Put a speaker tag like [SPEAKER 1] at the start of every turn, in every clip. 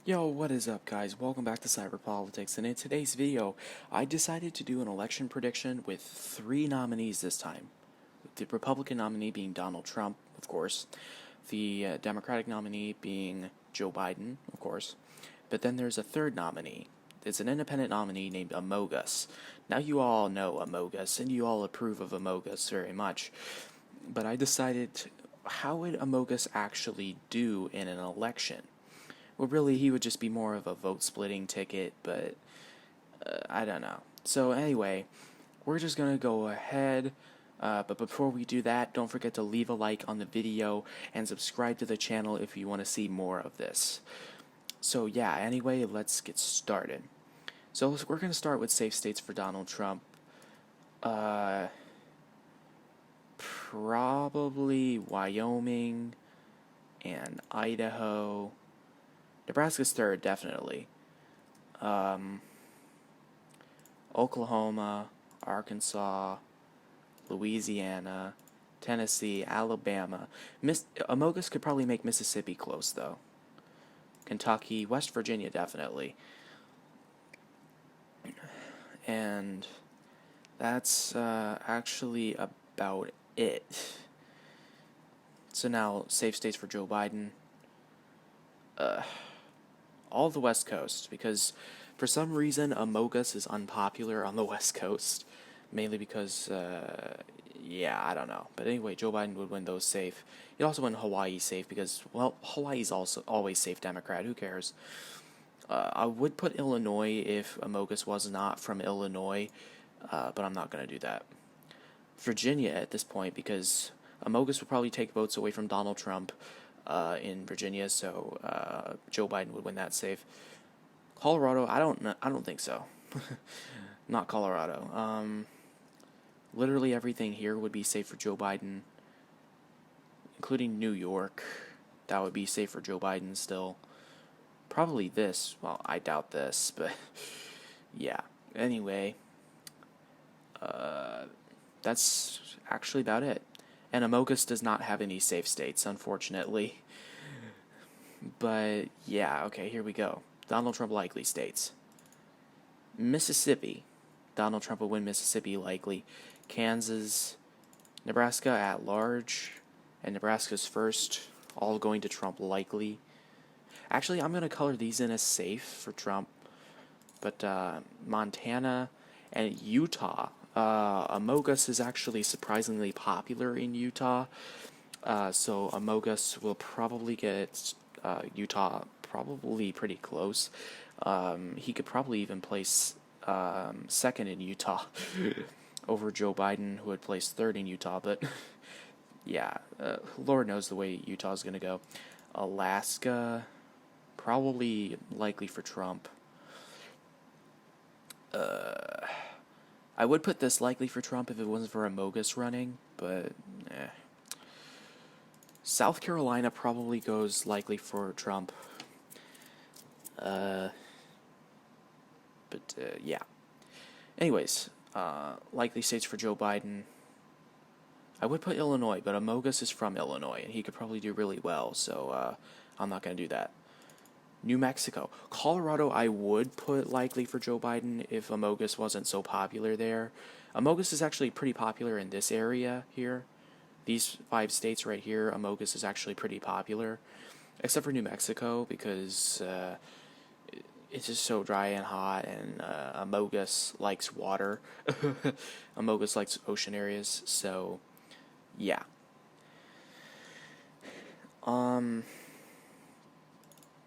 [SPEAKER 1] Yo, what is up, guys? Welcome back to Cyber Politics, and in today's video, I decided to do an election prediction with 3 nominees this time. The Republican nominee being Donald Trump, of course, the Democratic nominee being Joe Biden, of course, but then there's a third nominee. It's an independent nominee named Amogus. Now you all know Amogus, and you all approve of Amogus very much, but I decided, how would Amogus actually do in an election? Well, really, he would just be more of a vote-splitting ticket, but I don't know. So anyway, we're just going to go ahead, but before we do that, don't forget to leave a like on the video and subscribe to the channel if you want to see more of this. So yeah, anyway, let's get started. So we're going to start with safe states for Donald Trump. Probably Wyoming and Idaho. Nebraska's third, definitely. Oklahoma, Arkansas, Louisiana, Tennessee, Alabama. Amogus could probably make Mississippi close, though. Kentucky, West Virginia, definitely. And that's actually about it. So now, safe states for Joe Biden. All the West Coast, because for some reason Amogus is unpopular on the West Coast, mainly because, yeah, I don't know. But anyway, Joe Biden would win those safe. He'd also win Hawaii safe because, well, Hawaii's also always safe Democrat. Who cares? I would put Illinois if Amogus was not from Illinois, but I'm not going to do that. Virginia at this point, because Amogus would probably take votes away from Donald Trump in Virginia, so Joe Biden would win that safe. Colorado, I don't think so. Not Colorado. Literally everything here would be safe for Joe Biden, including New York. That would be safe for Joe Biden still. Probably this. Well, I doubt this, but yeah. Anyway, that's actually about it. And Amogus does not have any safe states, unfortunately. But yeah, okay, here we go. Donald Trump likely states. Mississippi. Donald Trump will win Mississippi likely. Kansas, Nebraska at large, and Nebraska's first, all going to Trump likely. Actually, I'm going to color these in as safe for Trump. But Montana and Utah. Amogus is actually surprisingly popular in Utah. So Amogus will probably get Utah probably pretty close. He could probably even place second in Utah over Joe Biden, who would place third in Utah. But yeah, Lord knows the way Utah's going to go. Alaska, probably likely for Trump. I would put this likely for Trump if it wasn't for Amogus running, but South Carolina probably goes likely for Trump. Yeah. Anyways, likely states for Joe Biden. I would put Illinois, but Amogus is from Illinois, and he could probably do really well, so I'm not going to do that. New Mexico. Colorado, I would put likely for Joe Biden if Amogus wasn't so popular there. Amogus is actually pretty popular in this area here. These 5 states right here, Amogus is actually pretty popular. Except for New Mexico, because it's just so dry and hot, and Amogus likes water. Amogus likes ocean areas, so yeah.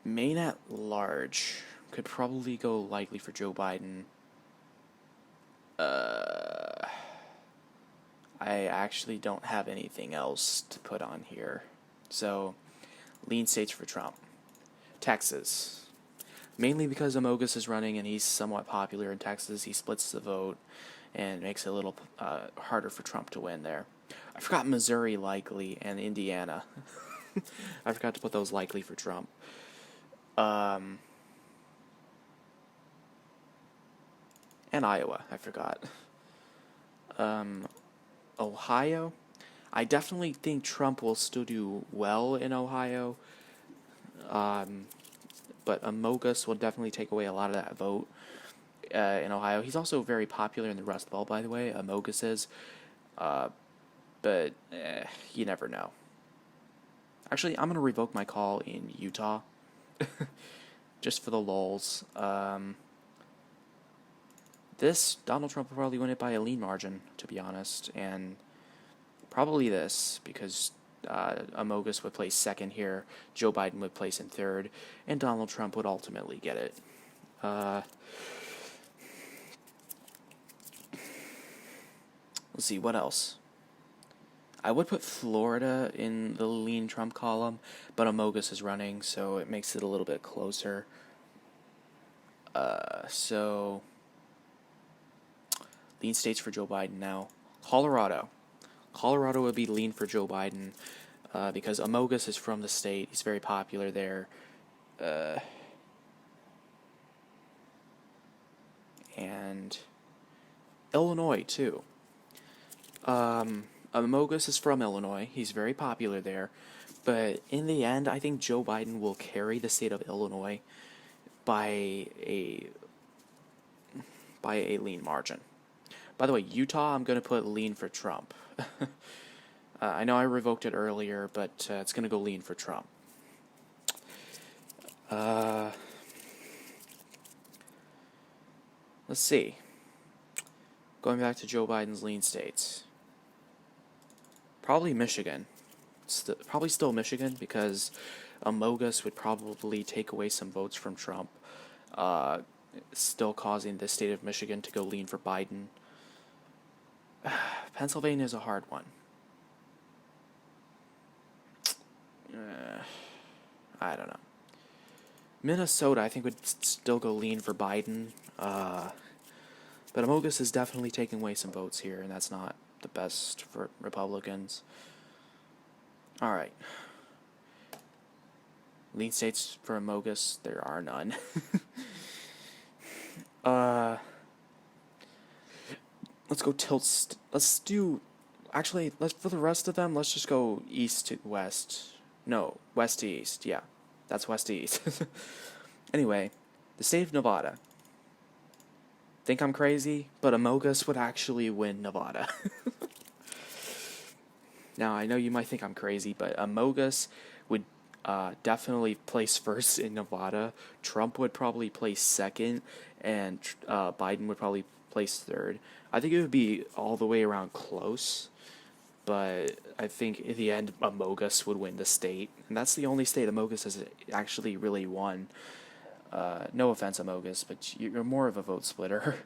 [SPEAKER 1] Maine at large could probably go likely for Joe Biden. I actually don't have anything else to put on here. So, lean states for Trump. Texas. Mainly because Amogus is running and he's somewhat popular in Texas. He splits the vote and makes it a little harder for Trump to win there. I forgot Missouri likely and Indiana. I forgot to put those likely for Trump. And Iowa, I forgot. Ohio, I definitely think Trump will still do well in Ohio. but Amogus will definitely take away a lot of that vote in Ohio. He's also very popular in the Rust Belt, by the way. Amogus is, but you never know. Actually, I'm gonna revoke my call in Utah, just for the lulz. This Donald Trump will probably win it by a lean margin, to be honest, and probably this because Amogus would place second here, Joe Biden would place in third, and Donald Trump would ultimately get it. Let's see, what else? I would put Florida in the lean Trump column, but Amogus is running, so it makes it a little bit closer. So, lean states for Joe Biden now. Colorado. Colorado would be lean for Joe Biden because Amogus is from the state. He's very popular there. And Illinois, too. Amogus is from Illinois. He's very popular there. But in the end, I think Joe Biden will carry the state of Illinois by a lean margin. By the way, Utah, I'm going to put lean for Trump. I know I revoked it earlier, but it's going to go lean for Trump. Let's see. Going back to Joe Biden's lean states. Probably Michigan. Probably still Michigan because Amogus would probably take away some votes from Trump, still causing the state of Michigan to go lean for Biden. Pennsylvania is a hard one. I don't know. Minnesota, I think, would still go lean for Biden. But Amogus is definitely taking away some votes here, and that's not the best for Republicans. All right. Lean states for Amogus, there are none. Let's go tilt. Let's do. Actually, for the rest of them, let's just go east to west. No, west to east. Yeah, that's west to east. Anyway, the state of Nevada. Think I'm crazy, but Amogus would actually win Nevada. Now, I know you might think I'm crazy, but Amogus would definitely place first in Nevada. Trump would probably place second, and Biden would probably place third. I think it would be all the way around close, but I think in the end, Amogus would win the state. And that's the only state Amogus has actually really won. No offense, Amogus, but you're more of a vote splitter.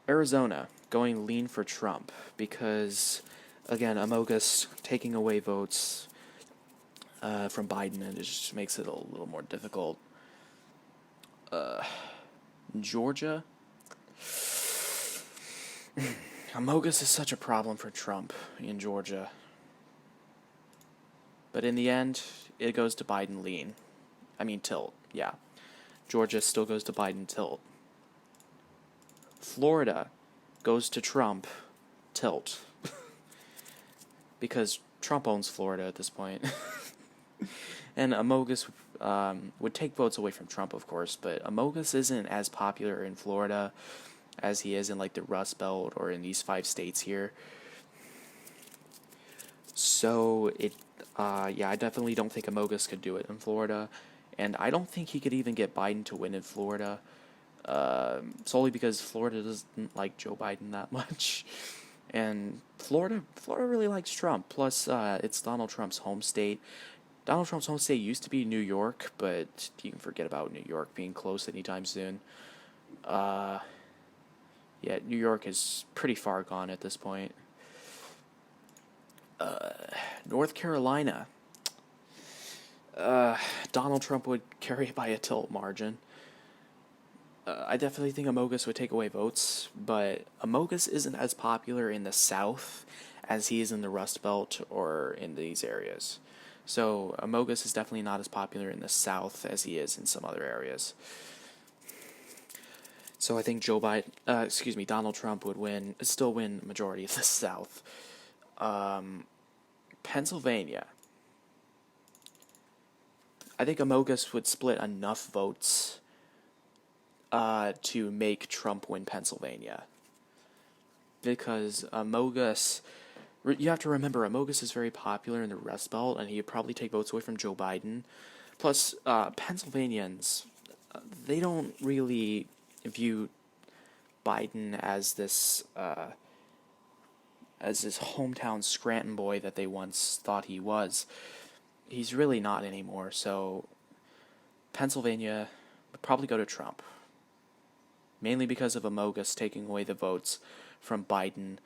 [SPEAKER 1] Arizona, going lean for Trump, because, again, Amogus taking away votes from Biden, and it just makes it a little more difficult. Georgia. Amogus is such a problem for Trump in Georgia. But in the end, it goes to Biden lean. I mean, tilt, yeah. Georgia still goes to Biden tilt. Florida goes to Trump tilt. Because Trump owns Florida at this point. And Amogus would take votes away from Trump, of course, but Amogus isn't as popular in Florida as he is in, like, the Rust Belt or in these 5 states here. So, I definitely don't think Amogus could do it in Florida. And I don't think he could even get Biden to win in Florida, solely because Florida doesn't like Joe Biden that much. And Florida really likes Trump. Plus, it's Donald Trump's home state. Donald Trump's home state used to be New York, but you can forget about New York being close anytime soon. New York is pretty far gone at this point. North Carolina. Donald Trump would carry it by a tilt margin. I definitely think Amogus would take away votes, but Amogus isn't as popular in the South as he is in the Rust Belt or in these areas. So Amogus is definitely not as popular in the South as he is in some other areas. So I think Donald Trump would still win the majority of the South. Pennsylvania. I think Amogus would split enough votes to make Trump win Pennsylvania. Because Amogus, you have to remember, Amogus is very popular in the Rust Belt, and he would probably take votes away from Joe Biden. Plus, Pennsylvanians, they don't really view Biden as this hometown Scranton boy that they once thought he was. He's really not anymore, so Pennsylvania would probably go to Trump. Mainly because of Amogus taking away the votes from Biden.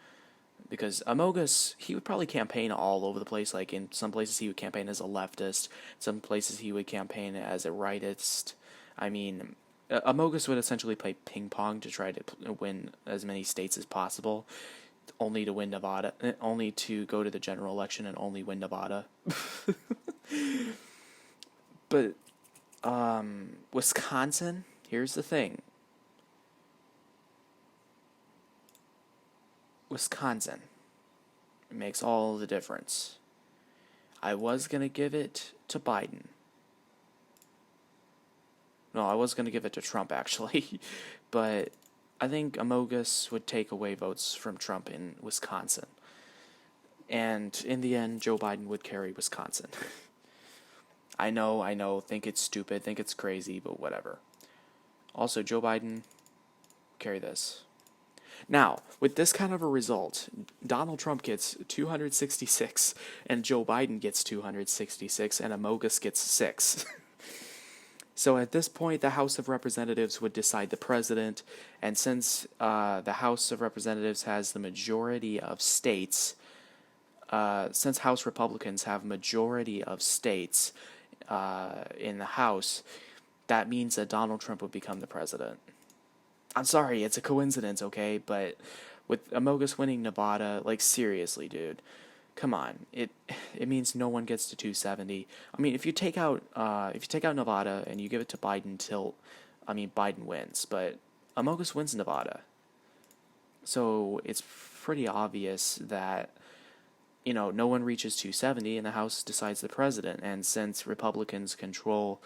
[SPEAKER 1] Because Amogus, he would probably campaign all over the place. Like, in some places he would campaign as a leftist. Some places he would campaign as a rightist. I mean, Amogus would essentially play ping pong to try to win as many states as possible. Only to win Nevada. Only to go to the general election and only win Nevada. But, Wisconsin, here's the thing. Wisconsin. It makes all the difference. I was going to give it to Biden. No, I was going to give it to Trump, actually. But I think Amogus would take away votes from Trump in Wisconsin. And in the end, Joe Biden would carry Wisconsin. I know, think it's stupid, think it's crazy, but whatever. Also, Joe Biden, carry this. Now, with this kind of a result, Donald Trump gets 266, and Joe Biden gets 266, and Amogus gets 6. So at this point, the House of Representatives would decide the president, and since the House of Representatives has the majority of states, since House Republicans have majority of states in the House, that means that Donald Trump would become the president. I'm sorry, it's a coincidence, okay? But with Amogus winning Nevada, like, seriously, dude, come on. It means no one gets to 270. I mean, if you take out Nevada and you give it to Biden, Biden wins, but Amogus wins Nevada. So it's pretty obvious that, no one reaches 270 and the House decides the president. And since Republicans control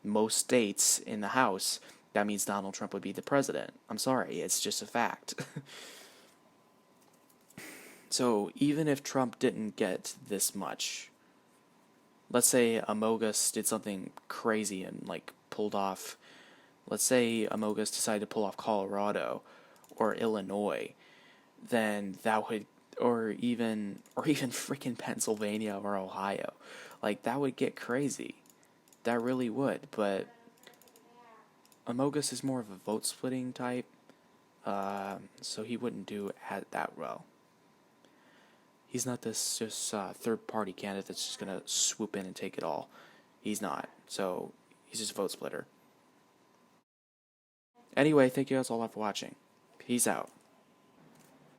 [SPEAKER 1] most states in the House, that means Donald Trump would be the president. I'm sorry, it's just a fact. So even if Trump didn't get this much, let's say Amogus did something crazy and let's say Amogus decided to pull off Colorado or Illinois, then that would, or even freaking Pennsylvania or Ohio, that would get crazy. That really would, but Amogus is more of a vote-splitting type, so he wouldn't do that well. He's not this just third-party candidate that's just going to swoop in and take it all. He's not, so he's just a vote-splitter. Anyway, thank you guys all for watching. Peace out.